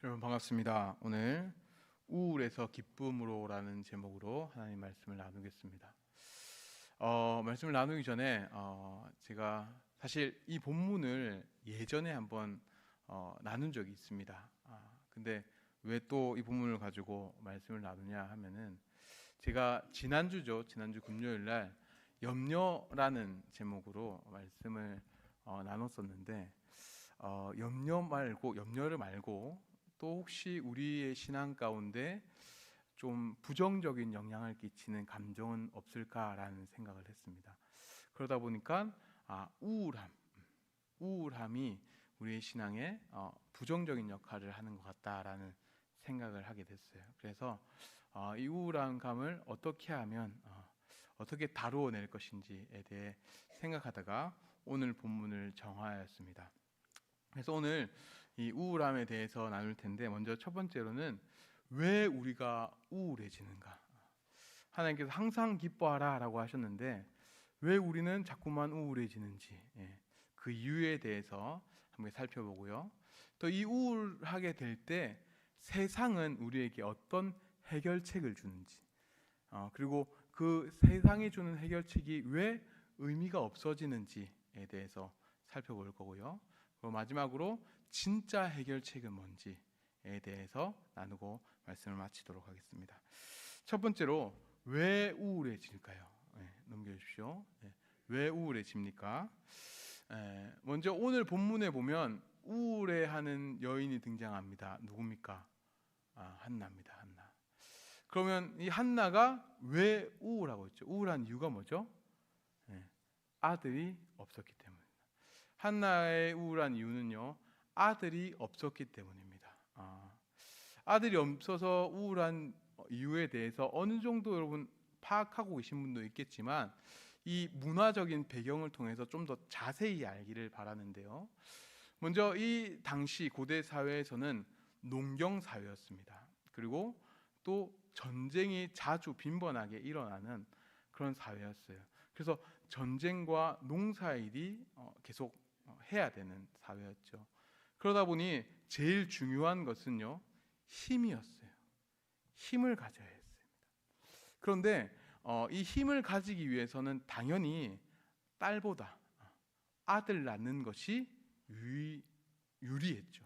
여러분 반갑습니다. 오늘 우울에서 기쁨으로라는 제목으로 하나님 말씀을 나누겠습니다. 말씀을 나누기 전에 제가 사실 이 본문을 예전에 한번 나눈 적이 있습니다. 근데 왜 또 이 본문을 가지고 말씀을 나누냐 하면은 제가 지난주 금요일 날 염려라는 제목으로 말씀을 나눴었는데 염려를 말고 또 혹시 우리의 신앙 가운데 좀 부정적인 영향을 끼치는 감정은 없을까라는 생각을 했습니다. 그러다 보니까 우울함이 우리의 신앙에 부정적인 역할을 하는 것 같다라는 생각을 하게 됐어요. 그래서 이 우울한 감을 어떻게 하면 어떻게 다루어낼 것인지에 대해 생각하다가 오늘 본문을 정하였습니다. 그래서 오늘 이 우울함에 대해서 나눌 텐데, 먼저 첫 번째로는 왜 우리가 우울해지는가. 하나님께서 항상 기뻐하라 라고 하셨는데 왜 우리는 자꾸만 우울해지는지, 그 이유에 대해서 한번 살펴보고요. 또 이 우울하게 될 때 세상은 우리에게 어떤 해결책을 주는지, 그리고 그 세상이 주는 해결책이 왜 의미가 없어지는지에 대해서 살펴볼 거고요. 그리고 마지막으로 진짜 해결책은 뭔지에 대해서 나누고 말씀을 마치도록 하겠습니다. 첫 번째로 왜 우울해질까요? 넘겨주십시오. 왜 우울해집니까? 먼저 오늘 본문에 보면 우울해하는 여인이 등장합니다. 누굽니까? 한나입니다. 한나. 그러면 이 한나가 왜 우울하고 있죠? 우울한 이유가 뭐죠? 아들이 없었기 때문입니다. 한나의 우울한 이유는요, 아들이 없었기 때문입니다. 아들이 없어서 우울한 이유에 대해서 어느 정도 여러분 파악하고 계신 분도 있겠지만 이 문화적인 배경을 통해서 좀 더 자세히 알기를 바라는데요. 먼저 이 당시 고대 사회에서는 농경 사회였습니다. 그리고 또 전쟁이 자주 빈번하게 일어나는 그런 사회였어요. 그래서 전쟁과 농사일이 계속 해야 되는 사회였죠. 그러다 보니 제일 중요한 것은요, 힘이었어요. 힘을 가져야 했습니다. 그런데 이 힘을 가지기 위해서는 당연히 딸보다 아들 낳는 것이 유리했죠.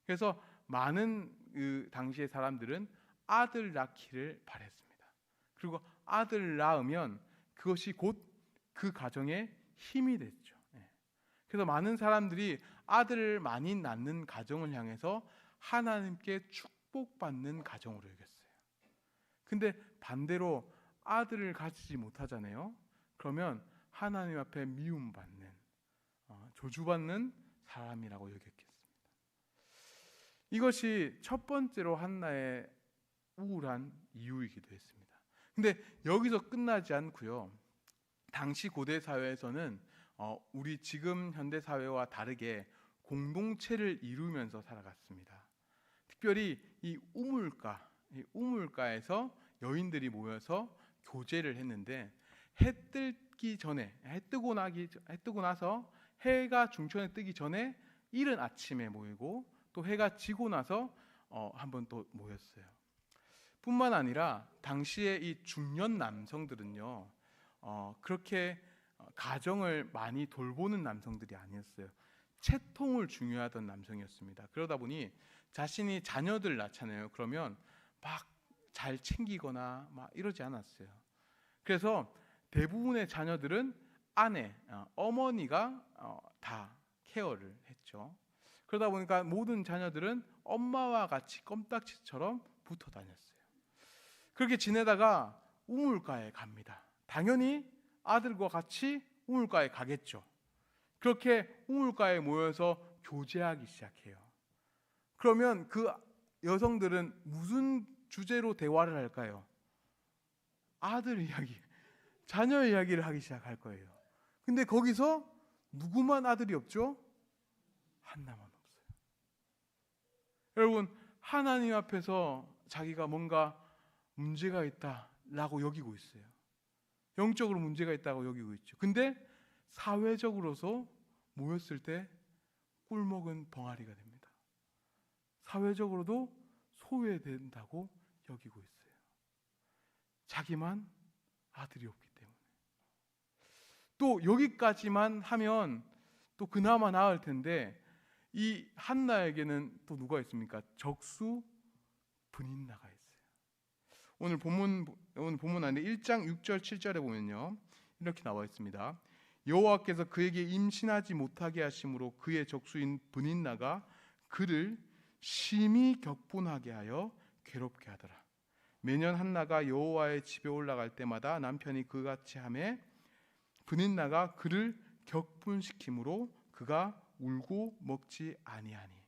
그래서 많은 그 당시의 사람들은 아들 낳기를 바랬습니다. 그리고 아들 낳으면 그것이 곧 그 가정의 힘이 됐죠. 그래서 많은 사람들이 아들을 많이 낳는 가정을 향해서 하나님께 축복받는 가정으로 여겼어요. 근데 반대로 아들을 가지지 못하잖아요. 그러면 하나님 앞에 미움받는, 저주받는 사람이라고 여겼겠습니다. 이것이 첫 번째로 한나의 우울한 이유이기도 했습니다. 근데 여기서 끝나지 않고요. 당시 고대 사회에서는 우리 지금 현대 사회와 다르게 공동체를 이루면서 살아갔습니다. 특별히 이 우물가에서 여인들이 모여서 교제를 했는데 해 뜨고 나서 해가 중천에 뜨기 전에 이른 아침에 모이고 또 해가 지고 나서 한 번 또 모였어요. 뿐만 아니라 당시에 이 중년 남성들은요, 그렇게 가정을 많이 돌보는 남성들이 아니었어요. 채통을 중요하던 남성이었습니다. 그러다 보니 자신이 자녀들 낳잖아요. 그러면 막 잘 챙기거나 막 이러지 않았어요. 그래서 대부분의 자녀들은 어머니가 다 케어를 했죠. 그러다 보니까 모든 자녀들은 엄마와 같이 껌딱지처럼 붙어 다녔어요. 그렇게 지내다가 우물가에 갑니다. 당연히 아들과 같이 우물가에 가겠죠. 그렇게 우물가에 모여서 교제하기 시작해요. 그러면 그 여성들은 무슨 주제로 대화를 할까요? 아들 이야기, 자녀 이야기를 하기 시작할 거예요. 근데 거기서 누구만 아들이 없죠? 한나만 없어요. 여러분, 하나님 앞에서 자기가 뭔가 문제가 있다라고 여기고 있어요. 영적으로 문제가 있다고 여기고 있죠. 근데 사회적으로서 모였을 때 꿀먹은 벙아리가 됩니다. 사회적으로도 소외된다고 여기고 있어요. 자기만 아들이 없기 때문에. 또 여기까지만 하면 또 그나마 나을 텐데 이 한나에게는 또 누가 있습니까? 적수 분인나가 있어요. 오늘 본문 안에 1장 6절 7절에 보면요, 이렇게 나와 있습니다. 여호와께서 그에게 임신하지 못하게 하심으로 그의 적수인 분인나가 그를 심히 격분하게 하여 괴롭게 하더라. 매년 한나가 여호와의 집에 올라갈 때마다 남편이 그같이 하매 분인나가 그를 격분시키므로 그가 울고 먹지 아니하니.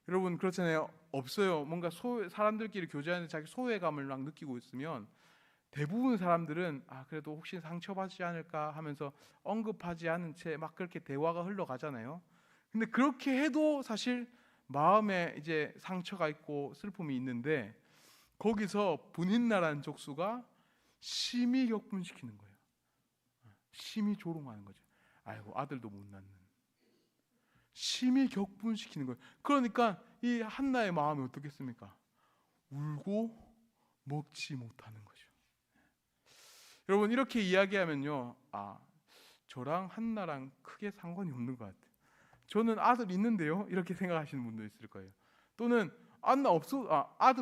여러분 그렇잖아요. 없어요. 뭔가 사람들끼리 교제하는데 자기 소외감을 막 느끼고 있으면 대부분 사람들은 그래도 혹시 상처받지 않을까 하면서 언급하지 않은 채 막 그렇게 대화가 흘러가잖아요. 근데 그렇게 해도 사실 마음에 이제 상처가 있고 슬픔이 있는데 거기서 분인나라는 족수가 심히 격분시키는 거예요. 심히 조롱하는 거죠. 아이고 아들도 못 낳는. 심히 격분시키는 거예요. 그러니까 이 한나의 마음이 어떻겠습니까? 울고 먹지 못하는 거죠. 여러분 이렇게 이야기하면요, 저랑 한나랑 크게 상관이 없는 것 같아요. 저는 아들 있는데요, 이렇게 생각하시는 분도 있을 거예요. 또는 아들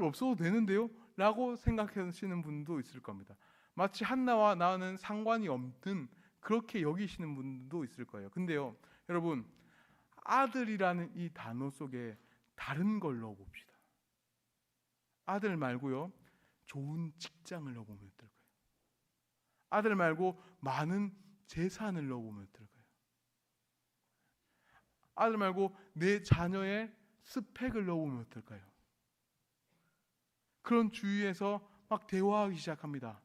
없어도 되는데요 라고 생각하시는 분도 있을 겁니다. 마치 한나와 나는 상관이 없는 그렇게 여기시는 분도 있을 거예요. 근데요 여러분, 아들이라는 이 단어 속에 다른 걸 넣어봅시다. 아들 말고요, 좋은 직장을 넣어보면 어떨까요? 아들 말고 많은 재산을 넣어보면 어떨까요? 아들 말고 내 자녀의 스펙을 넣어보면 어떨까요? 그런 주위에서 막 대화하기 시작합니다.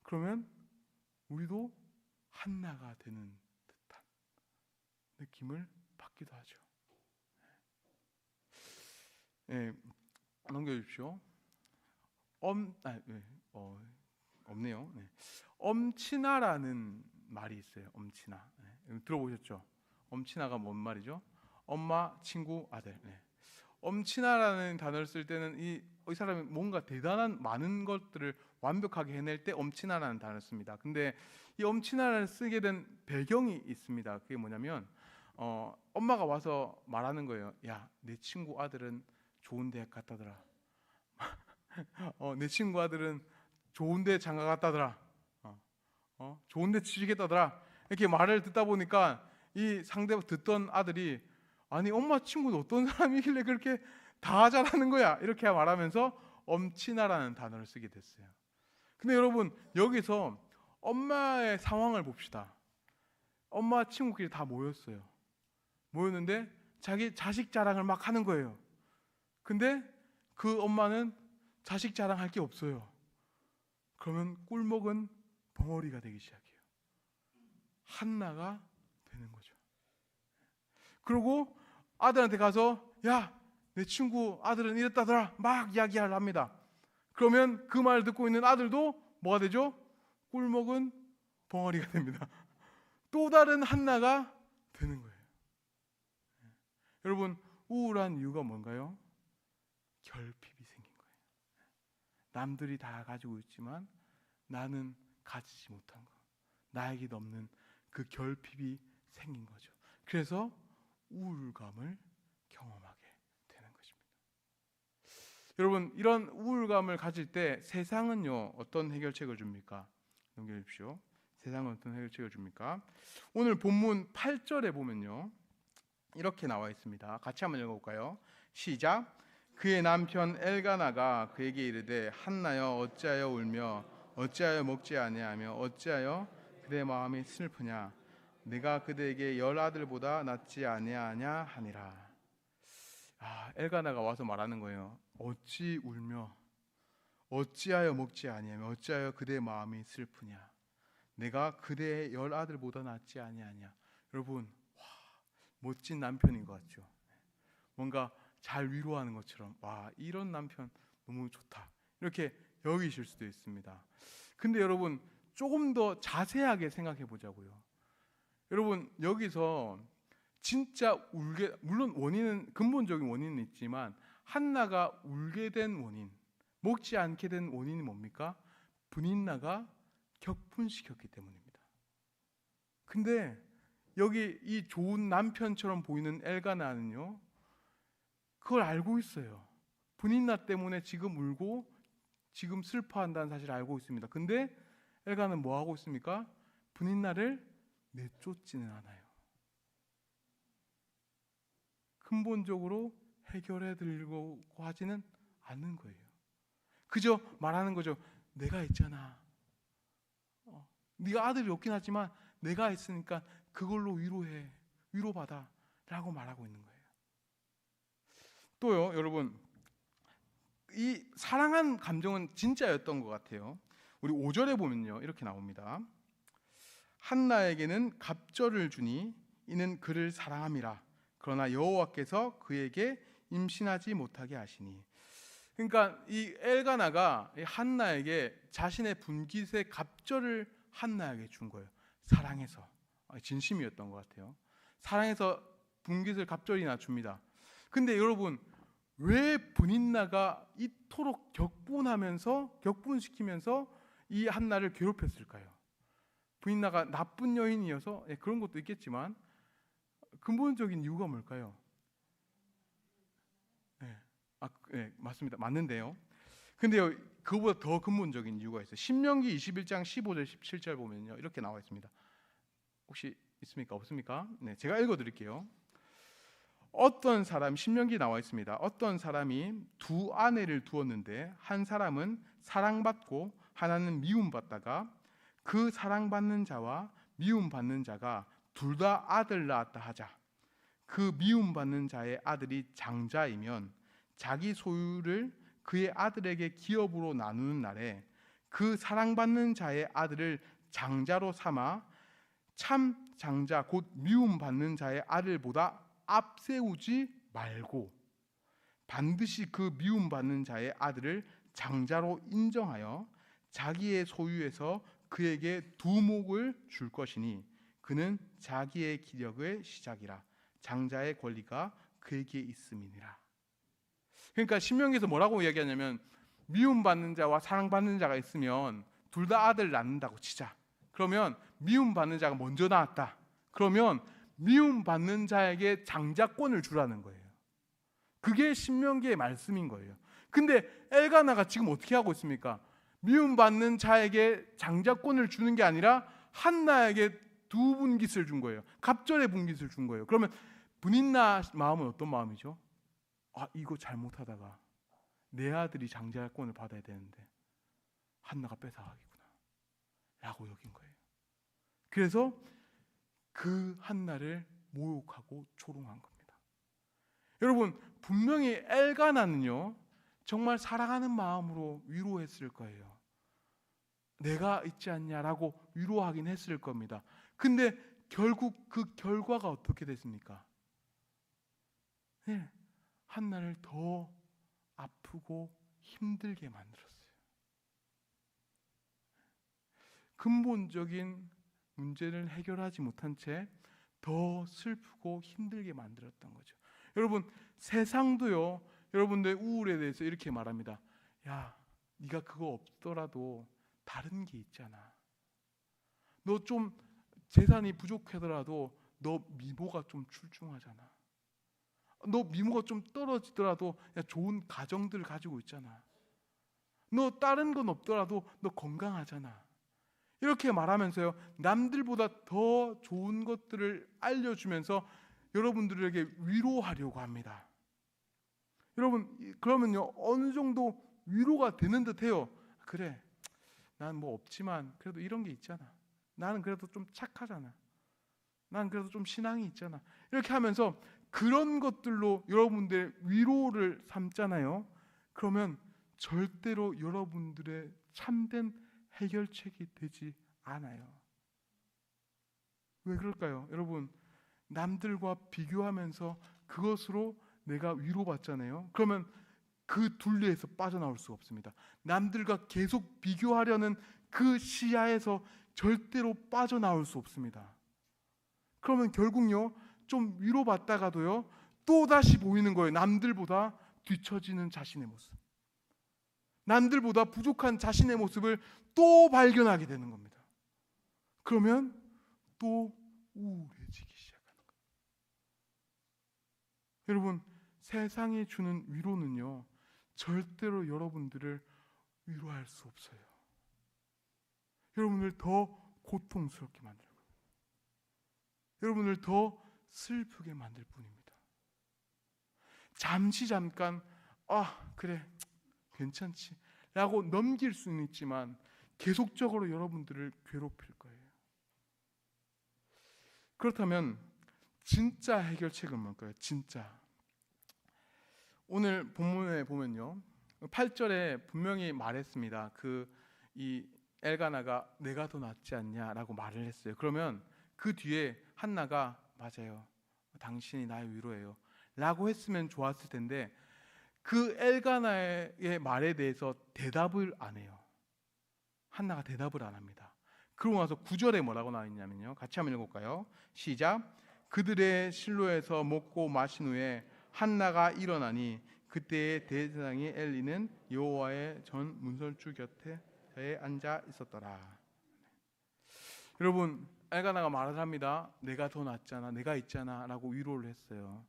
그러면 우리도 한나가 되는 듯한 느낌을 받기도 하죠. 넘겨주십시오. 없네요. 엄친아라는 말이 있어요. 엄친아. 들어보셨죠? 엄친아가 뭔 말이죠? 엄마, 친구, 아들. 엄친아라는 단어를 쓸 때는 이 사람이 뭔가 대단한 많은 것들을 완벽하게 해낼 때 엄친아라는 단어를 씁니다. 근데 이 엄친아를 쓰게 된 배경이 있습니다. 그게 뭐냐면 엄마가 와서 말하는 거예요. 야, 내 친구 아들은 좋은 대학 갔다더라. 내 친구 아들은 좋은데 장가 갔다더라. 좋은데 취직했다더라. 이렇게 말을 듣다 보니까 이 상대 듣던 아들이 아니 엄마 친구는 어떤 사람이길래 그렇게 다 잘하는 거야 이렇게 말하면서 엄친아라는 단어를 쓰게 됐어요. 근데 여러분 여기서 엄마의 상황을 봅시다. 엄마 친구끼리 다 모였는데 자기 자식 자랑을 막 하는 거예요. 근데 그 엄마는 자식 자랑할 게 없어요. 그러면 꿀먹은 벙어리가 되기 시작해요. 한나가 되는 거죠. 그리고 아들한테 가서 야, 내 친구 아들은 이랬다더라 막 이야기를 합니다. 그러면 그 말 듣고 있는 아들도 뭐가 되죠? 꿀먹은 벙어리가 됩니다. 또 다른 한나가 되는 거예요. 여러분 우울한 이유가 뭔가요? 결핍이 생긴 거예요. 남들이 다 가지고 있지만 나는 가지지 못한 거, 나에게 없는 그 결핍이 생긴 거죠. 그래서 우울감을 경험하게 되는 것입니다. 여러분 이런 우울감을 가질 때 세상은요 어떤 해결책을 줍니까? 넘겨주십시오. 세상은 어떤 해결책을 줍니까? 오늘 본문 8절에 보면요 이렇게 나와 있습니다. 같이 한번 읽어볼까요? 시작. 그의 남편 엘가나가 그에게 이르되 한나여 어찌하여 울며 어찌하여 먹지 아니하며 어찌하여 그대 마음이 슬프냐 내가 그대에게 10아들보다 낫지 아니하냐 하니라. 엘가나가 와서 말하는 거예요. 어찌 울며 어찌하여 먹지 아니하며 어찌하여 그대의 마음이 슬프냐 내가 그대의 10아들보다 낫지 아니하냐. 여러분 멋진 남편인 것 같죠. 뭔가 잘 위로하는 것처럼 이런 남편 너무 좋다 이렇게 여기실 수도 있습니다. 근데 여러분 조금 더 자세하게 생각해 보자고요. 여러분 여기서 진짜 울게, 물론 원인은, 근본적인 원인은 있지만 한나가 울게 된 원인, 먹지 않게 된 원인이 뭡니까? 브닌나가 격분시켰기 때문입니다. 근데 여기 이 좋은 남편처럼 보이는 엘가나는요, 그걸 알고 있어요. 브닌나 때문에 지금 울고 지금 슬퍼한다는 사실을 알고 있습니다. 근데 엘가는 뭐 하고 있습니까? 브닌나를 내쫓지는 않아요. 근본적으로 해결해 드리려고 하지는 않는 거예요. 그저 말하는 거죠. 내가 있잖아. 네가 아들이 없긴 하지만 내가 있으니까 그걸로 위로해, 위로받아 라고 말하고 있는 거예요. 또요, 여러분, 이 사랑한 감정은 진짜였던 것 같아요. 우리 5절에 보면요, 이렇게 나옵니다. 한나에게는 갑절을 주니 이는 그를 사랑함이라. 그러나 여호와께서 그에게 임신하지 못하게 하시니. 그러니까 이 엘가나가 한나에게 자신의 분깃의 갑절을 한나에게 준 거예요. 사랑해서. 진심이었던 것 같아요. 사랑해서 분깃을 갑절이나 줍니다. 근데 여러분, 왜 브닌나가 이토록 격분시키면서 이 한나를 괴롭혔을까요? 브닌나가 나쁜 여인이어서, 그런 것도 있겠지만 근본적인 이유가 뭘까요? 맞습니다. 맞는데요. 근데요, 그거보다 더 근본적인 이유가 있어요. 신명기 21장 15절 17절 보면요, 이렇게 나와 있습니다. 혹시 있습니까? 없습니까? 네, 제가 읽어드릴게요. 어떤 사람, 신명기 나와 있습니다. 어떤 사람이 두 아내를 두었는데 한 사람은 사랑받고 하나는 미움받다가 그 사랑받는 자와 미움받는 자가 둘 다 아들 낳았다 하자. 그 미움받는 자의 아들이 장자이면 자기 소유를 그의 아들에게 기업으로 나누는 날에 그 사랑받는 자의 아들을 장자로 삼아 참 장자 곧 미움받는 자의 아들보다 앞세우지 말고 반드시 그 미움받는 자의 아들을 장자로 인정하여 자기의 소유에서 그에게 두목을 줄 것이니 그는 자기의 기력의 시작이라. 장자의 권리가 그에게 있음이니라. 그러니까 신명기에서 뭐라고 이야기하냐면, 미움받는 자와 사랑받는 자가 있으면 둘 다 아들 낳는다고 치자. 그러면 미움받는 자가 먼저 낳았다. 그러면 미움받는 자에게 장자권을 주라는 거예요. 그게 신명기의 말씀인 거예요. 근데 엘가나가 지금 어떻게 하고 있습니까? 미움받는 자에게 장자권을 주는 게 아니라 한나에게 두 분깃을 준 거예요. 갑절의 분깃을 준 거예요. 그러면 브닌나 마음은 어떤 마음이죠? 이거 잘못하다가 내 아들이 장자권을 받아야 되는데 한나가 뺏어가겠구나 라고 여긴 거예요. 그래서 그 한나를 모욕하고 조롱한 겁니다. 여러분, 분명히 엘가나는요, 정말 사랑하는 마음으로 위로했을 거예요. 내가 있지 않냐라고 위로하긴 했을 겁니다. 근데 결국 그 결과가 어떻게 됐습니까? 한나를 더 아프고 힘들게 만들었어요. 근본적인 문제를 해결하지 못한 채 더 슬프고 힘들게 만들었던 거죠. 여러분, 세상도요, 여러분들의 우울에 대해서 이렇게 말합니다. 야, 네가 그거 없더라도 다른 게 있잖아. 너 좀 재산이 부족하더라도 너 미모가 좀 출중하잖아. 너 미모가 좀 떨어지더라도 좋은 가정들 가지고 있잖아. 너 다른 건 없더라도 너 건강하잖아. 이렇게 말하면서요, 남들보다 더 좋은 것들을 알려주면서 여러분들에게 위로하려고 합니다. 여러분, 그러면요, 어느 정도 위로가 되는 듯해요. 그래, 난 뭐 없지만 그래도 이런 게 있잖아. 나는 그래도 좀 착하잖아. 난 그래도 좀 신앙이 있잖아. 이렇게 하면서 그런 것들로 여러분들의 위로를 삼잖아요. 그러면 절대로 여러분들의 참된 해결책이 되지 않아요. 왜 그럴까요? 여러분, 남들과 비교하면서 그것으로 내가 위로받잖아요. 그러면 그 둘레에서 빠져나올 수가 없습니다. 남들과 계속 비교하려는 그 시야에서 절대로 빠져나올 수 없습니다. 그러면 결국요, 좀 위로받다가도요, 또 다시 보이는 거예요. 남들보다 뒤처지는 자신의 모습, 남들보다 부족한 자신의 모습을 또 발견하게 되는 겁니다. 그러면 또 우울해지기 시작하는 거예요. 여러분, 세상이 주는 위로는요, 절대로 여러분들을 위로할 수 없어요. 여러분을 더 고통스럽게 만들 거예요. 여러분을 더 슬프게 만들 뿐입니다. 잠깐 그래 괜찮지 라고 넘길 수는 있지만 계속적으로 여러분들을 괴롭힐 거예요. 그렇다면 진짜 해결책은 뭘까요? 진짜 오늘 본문에 보면요, 8절에 분명히 말했습니다. 이 엘가나가 내가 더 낫지 않냐라고 말을 했어요. 그러면 그 뒤에 한나가 맞아요, 당신이 나의 위로예요 라고 했으면 좋았을 텐데 그 엘가나의 말에 대해서 대답을 안 해요. 한나가 대답을 안 합니다. 그러고 나서 9절에 뭐라고 나와 있냐면요, 같이 한번 읽어볼까요? 시작. 그들의 실로에서 먹고 마신 후에 한나가 일어나니 그때의 대제사장이 엘리는 여호와의 전 문설주 곁에 앉아 있었더라. 여러분, 엘가나가 말을 합니다. 내가 더 낫잖아, 내가 있잖아 라고 위로를 했어요.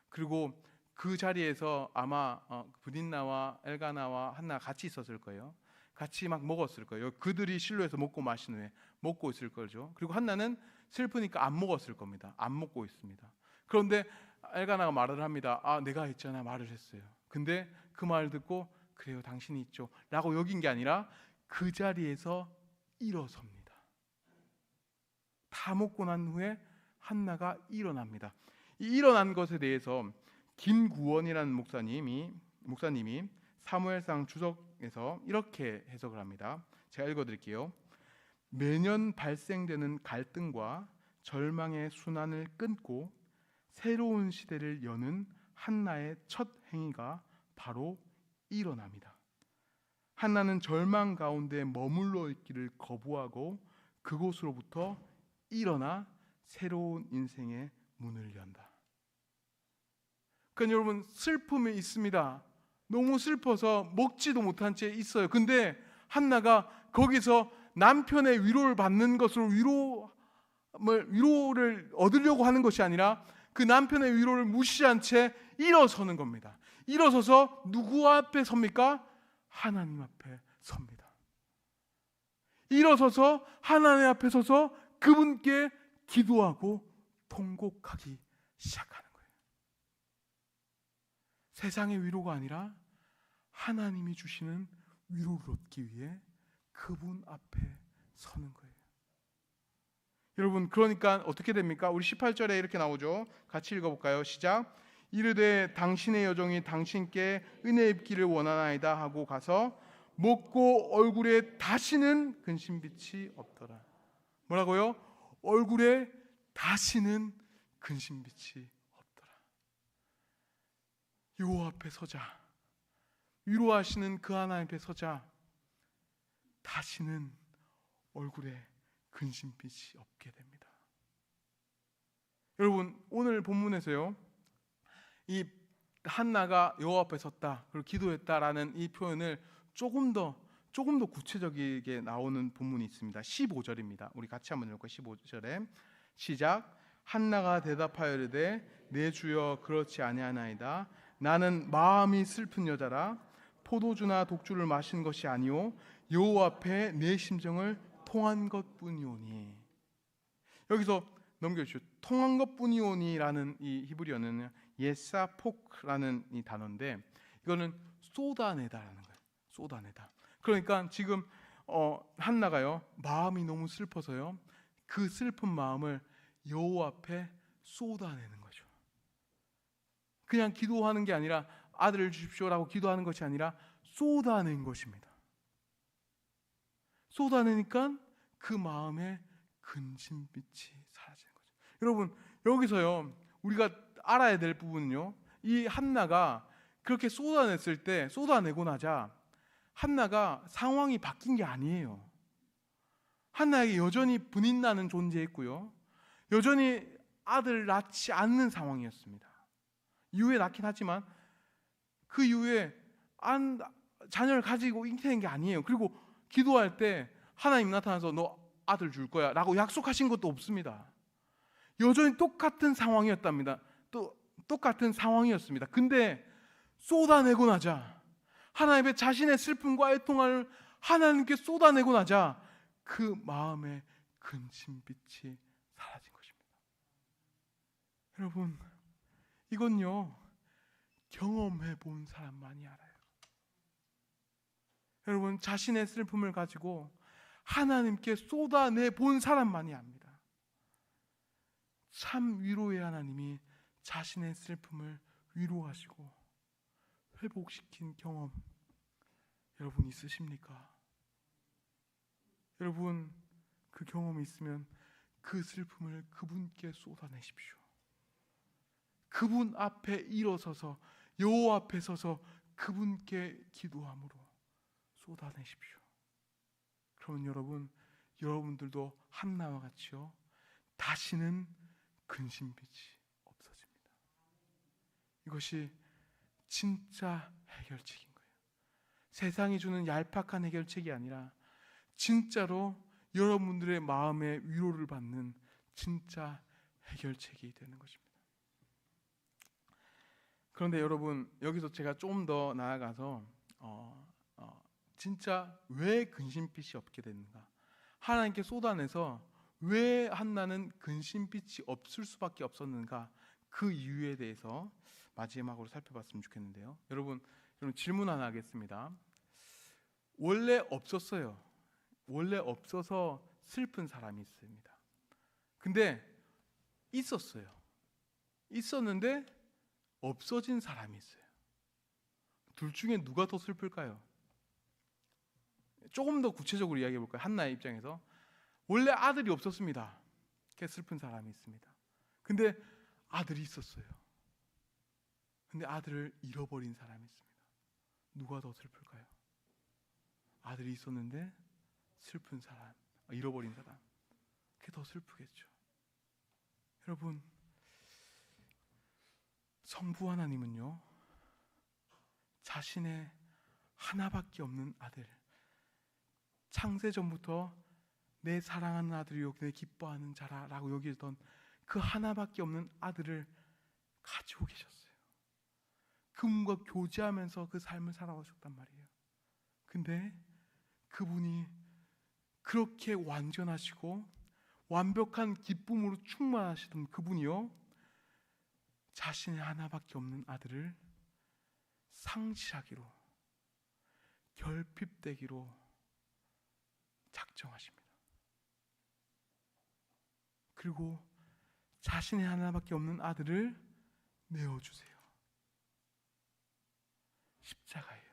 그리고 그 자리에서 아마 브딘나와 엘가나와 한나가 같이 있었을 거예요. 같이 막 먹었을 거예요. 그들이 실로에서 먹고 마신 후에 먹고 있을 거죠. 그리고 한나는 슬프니까 안 먹었을 겁니다. 안 먹고 있습니다. 그런데 엘가나가 말을 합니다. 내가 있잖아 말을 했어요. 근데 그 말을 듣고 그래요, 당신이 있죠 라고 여긴 게 아니라 그 자리에서 일어섭니다. 다 먹고 난 후에 한나가 일어납니다. 이 일어난 것에 대해서 김구원이라는 목사님이 사무엘상 주석에서 이렇게 해석을 합니다. 제가 읽어드릴게요. 매년 발생되는 갈등과 절망의 순환을 끊고 새로운 시대를 여는 한나의 첫 행위가 바로 일어납니다. 한나는 절망 가운데 머물러 있기를 거부하고 그곳으로부터 일어나 새로운 인생의 문을 연다. 그러니까 여러분, 슬픔이 있습니다. 너무 슬퍼서 먹지도 못한 채 있어요. 근데 한나가 거기서 남편의 위로를 받는 것으로 위로를 얻으려고 하는 것이 아니라 그 남편의 위로를 무시한 채 일어서는 겁니다. 일어서서 누구 앞에 섭니까? 하나님 앞에 섭니다. 일어서서 하나님 앞에 서서 그분께 기도하고 통곡하기 시작하는 거예요. 세상의 위로가 아니라 하나님이 주시는 위로를 얻기 위해 그분 앞에 서는 거예요. 여러분, 그러니까 어떻게 됩니까? 우리 18절에 이렇게 나오죠. 같이 읽어볼까요? 시작. 이르되 당신의 여종이 당신께 은혜 입기를 원하나이다 하고 가서 먹고 얼굴에 다시는 근심빛이 없더라. 뭐라고요? 얼굴에 다시는 근심빛이 없더라. 여호와 앞에 서자, 위로하시는 그 하나님 앞에 서자, 다시는 얼굴에 근심빛이 없게 됩니다. 여러분, 오늘 본문에서요, 이 한나가 여호와 앞에 섰다 그리고 기도했다라는 이 표현을 조금 더 구체적이게 나오는 본문이 있습니다. 15절입니다. 우리 같이 한번 읽을까요? 15절에 시작. 한나가 대답하여 이르되 내 주여 그렇지 아니하나이다. 나는 마음이 슬픈 여자라. 포도주나 독주를 마신 것이 아니오 여호와 앞에 내 심정을 통한 것뿐이오니. 여기서 넘겨주시죠. 통한 것뿐이오니라는 이 히브리어는 예사폭라는 이 단어인데 이거는 쏟아내다라는 거예요. 쏟아내다. 그러니까 지금 한나가요, 마음이 너무 슬퍼서요, 그 슬픈 마음을 여호와 앞에 쏟아내는 거죠. 그냥 기도하는 게 아니라 아들을 주십시오라고 기도하는 것이 아니라 쏟아낸 것입니다. 쏟아내니까 그 마음에 근심빛이 사라지는 거죠. 여러분, 여기서요 우리가 알아야 될 부분은요, 이 한나가 그렇게 쏟아냈을 때, 쏟아내고 나자 한나가 상황이 바뀐 게 아니에요. 한나에게 여전히 분인나는 존재했고요, 여전히 아들을 낳지 않는 상황이었습니다. 이후에 낳긴 하지만 그 이후에 자녀를 가지고 잉태한 게 아니에요. 그리고 기도할 때 하나님 나타나서 너 아들 줄 거야 라고 약속하신 것도 없습니다. 여전히 똑같은 상황이었답니다. 또 똑같은 상황이었습니다. 근데 쏟아내고 나자, 하나님의 자신의 슬픔과 애통을 하나님께 쏟아내고 나자 그 마음의 근심빛이 사라진 것입니다. 여러분, 이건요 경험해 본 사람만이 알아요. 여러분, 자신의 슬픔을 가지고 하나님께 쏟아내 본 사람만이 압니다. 참 위로의 하나님이 자신의 슬픔을 위로하시고 회복시킨 경험 여러분 있으십니까? 여러분, 그 경험이 있으면 그 슬픔을 그분께 쏟아내십시오. 그분 앞에 일어서서 여호와 앞에 서서 그분께 기도함으로 쏟아내십시오. 그러면 여러분들도 한나와 같이요 다시는 근심빛이 없어집니다. 이것이 진짜 해결책인 거예요. 세상이 주는 얄팍한 해결책이 아니라 진짜로 여러분들의 마음의 위로를 받는 진짜 해결책이 되는 것입니다. 그런데 여러분, 여기서 제가 좀 더 나아가서 진짜 왜 근심빛이 없게 됐는가, 하나님께 쏟아내서 왜 한나는 근심빛이 없을 수밖에 없었는가, 그 이유에 대해서 마지막으로 살펴봤으면 좋겠는데요. 여러분 질문 하나 하겠습니다. 원래 없었어요. 원래 없어서 슬픈 사람이 있습니다. 근데 있었어요. 있었는데 없어진 사람이 있어요. 둘 중에 누가 더 슬플까요? 조금 더 구체적으로 이야기해 볼까요? 한나의 입장에서 원래 아들이 없었습니다. 슬픈 사람이 있습니다. 근데 아들이 있었어요. 근데 아들을 잃어버린 사람이 있습니다. 누가 더 슬플까요? 아들이 있었는데 슬픈 사람, 잃어버린 사람, 그게 더 슬프겠죠. 여러분, 성부 하나님은요 자신의 하나밖에 없는 아들, 창세전부터 내 사랑하는 아들이요 내 기뻐하는 자라라고 여기던 그 하나밖에 없는 아들을 가지고 계셨어요. 그분과 교제하면서 그 삶을 살아오셨단 말이에요. 근데 그분이 그렇게 완전하시고 완벽한 기쁨으로 충만하시던 그분이요 자신의 하나밖에 없는 아들을 상실하기로, 결핍되기로 작정하십니다. 그리고 자신의 하나밖에 없는 아들을 내어주세요. 십자가예요.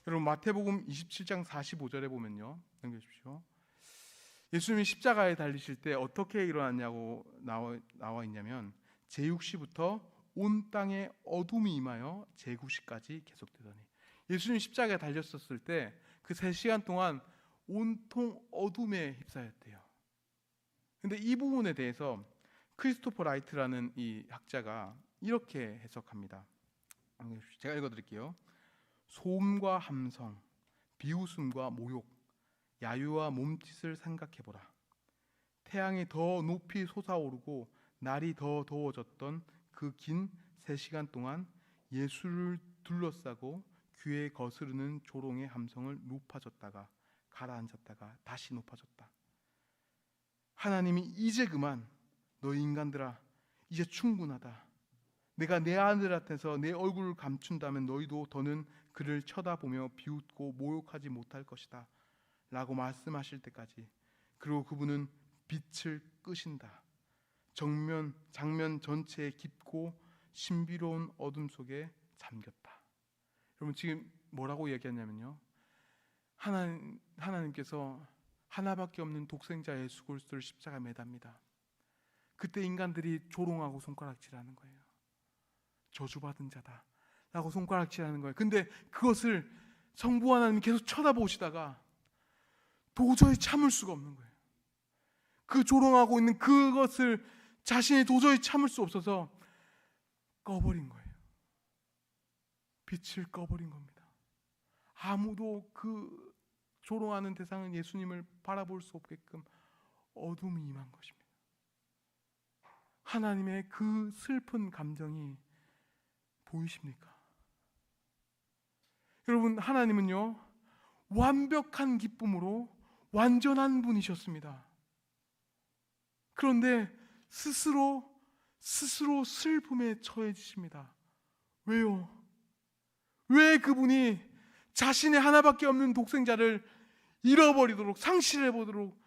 여러분, 마태복음 27장 45절에 보면요, 넘겨주십시오. 예수님이 십자가에 달리실 때 어떻게 일어났냐고 나와 있냐면, 제6시부터 온 땅에 어둠이 임하여 제9시까지 계속되더니, 예수님이 십자가에 달렸었을 때 그 3시간 동안 온통 어둠에 휩싸였대요. 근데 이 부분에 대해서 크리스토퍼 라이트라는 이 학자가 이렇게 해석합니다. 제가 읽어드릴게요. 소음과 함성, 비웃음과 모욕, 야유와 몸짓을 생각해보라. 태양이 더 높이 솟아오르고 날이 더 더워졌던 그 긴 3시간 동안 예수를 둘러싸고 귀에 거스르는 조롱의 함성을 높아졌다가 가라앉았다가 다시 높아졌다. 하나님이 이제 그만, 너희 인간들아 이제 충분하다. 내가 내 아들한테서 내 얼굴을 감춘다면 너희도 더는 그를 쳐다보며 비웃고 모욕하지 못할 것이다 라고 말씀하실 때까지. 그리고 그분은 빛을 끄신다. 장면 전체에 깊고 신비로운 어둠 속에 잠겼다. 여러분, 지금 뭐라고 얘기하냐면요, 하나님께서 하나밖에 없는 독생자 예수 그리스도를 십자가에 매답니다. 그때 인간들이 조롱하고 손가락질하는 거예요. 저주받은 자다 라고 손가락질하는 거예요. 근데 그것을 성부 하나님이 계속 쳐다보시다가 도저히 참을 수가 없는 거예요. 그 조롱하고 있는 그것을 자신이 도저히 참을 수 없어서 꺼버린 거예요. 빛을 꺼버린 겁니다. 아무도 그 조롱하는 대상은 예수님을 바라볼 수 없게끔 어둠이 임한 것입니다. 하나님의 그 슬픈 감정이 보이십니까? 여러분, 하나님은요 완벽한 기쁨으로 완전한 분이셨습니다. 그런데 스스로 슬픔에 처해지십니다. 왜요? 왜 그분이 자신의 하나밖에 없는 독생자를 잃어버리도록, 상실해보도록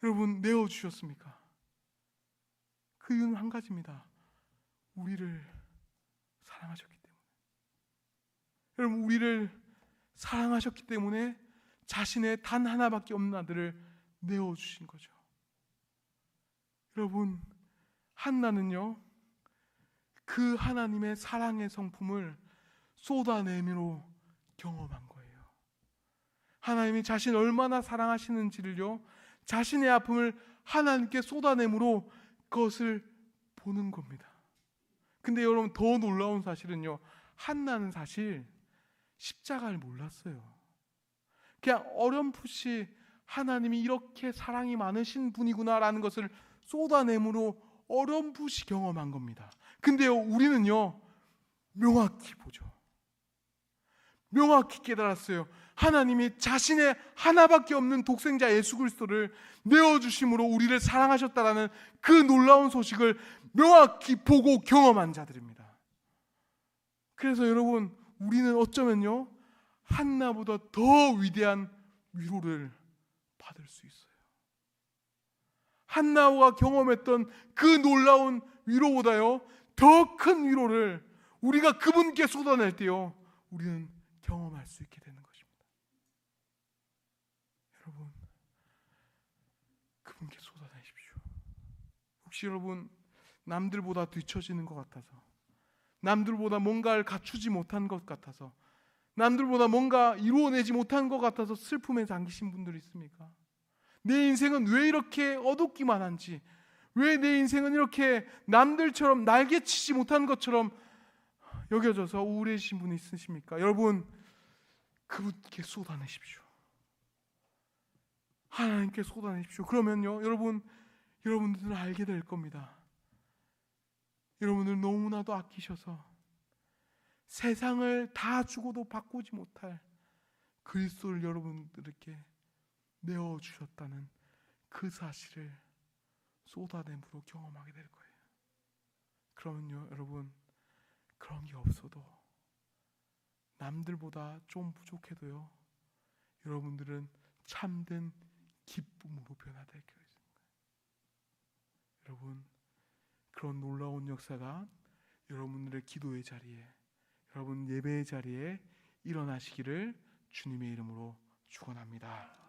여러분 내어주셨습니까? 그 이유는 한 가지입니다. 우리를 사랑하셨기 때문에. 여러분, 우리를 사랑하셨기 때문에 자신의 단 하나밖에 없는 아들을 내어주신 거죠. 여러분, 한나는요 그 하나님의 사랑의 성품을 쏟아내미로 경험한 거예요. 하나님이 자신을 얼마나 사랑하시는지를요 자신의 아픔을 하나님께 쏟아내므로 그것을 보는 겁니다. 근데 여러분, 더 놀라운 사실은요, 한나는 사실 십자가를 몰랐어요. 그냥 어렴풋이 하나님이 이렇게 사랑이 많으신 분이구나라는 것을 쏟아내므로 어렴풋이 경험한 겁니다. 근데요, 우리는요 명확히 보죠. 명확히 깨달았어요. 하나님이 자신의 하나밖에 없는 독생자 예수 그리스도를 내어주심으로 우리를 사랑하셨다라는 그 놀라운 소식을 명확히 보고 경험한 자들입니다. 그래서 여러분, 우리는 어쩌면요 한나보다 더 위대한 위로를 받을 수 있어요. 한나가 경험했던 그 놀라운 위로보다요 더 큰 위로를 우리가 그분께 쏟아낼 때요 우리는 경험할 수 있게 되는 것입니다. 여러분, 그분께 쏟아내십시오. 혹시 여러분 남들보다 뒤처지는 것 같아서, 남들보다 뭔가를 갖추지 못한 것 같아서, 남들보다 뭔가 이루어내지 못한 것 같아서 슬픔에 잠기신 분들 있습니까? 내 인생은 왜 이렇게 어둡기만 한지, 왜 내 인생은 이렇게 남들처럼 날개치지 못한 것처럼 여겨져서 우울해지신 분이 있으십니까? 여러분, 그분께 쏟아내십시오. 하나님께 쏟아내십시오. 그러면요 여러분들은 알게 될 겁니다. 여러분들 너무나도 아끼셔서 세상을 다 주고도 바꾸지 못할 그리스도를 여러분들에게 내어주셨다는 그 사실을 쏟아내므로 경험하게 될 거예요. 그러면요 여러분, 그런 게 없어도, 남들보다 좀 부족해도요 여러분들은 참된 기쁨으로 변화될 거예요. 여러분, 그런 놀라운 역사가 여러분들의 기도의 자리에, 여러분 예배의 자리에 일어나시기를 주님의 이름으로 축원합니다.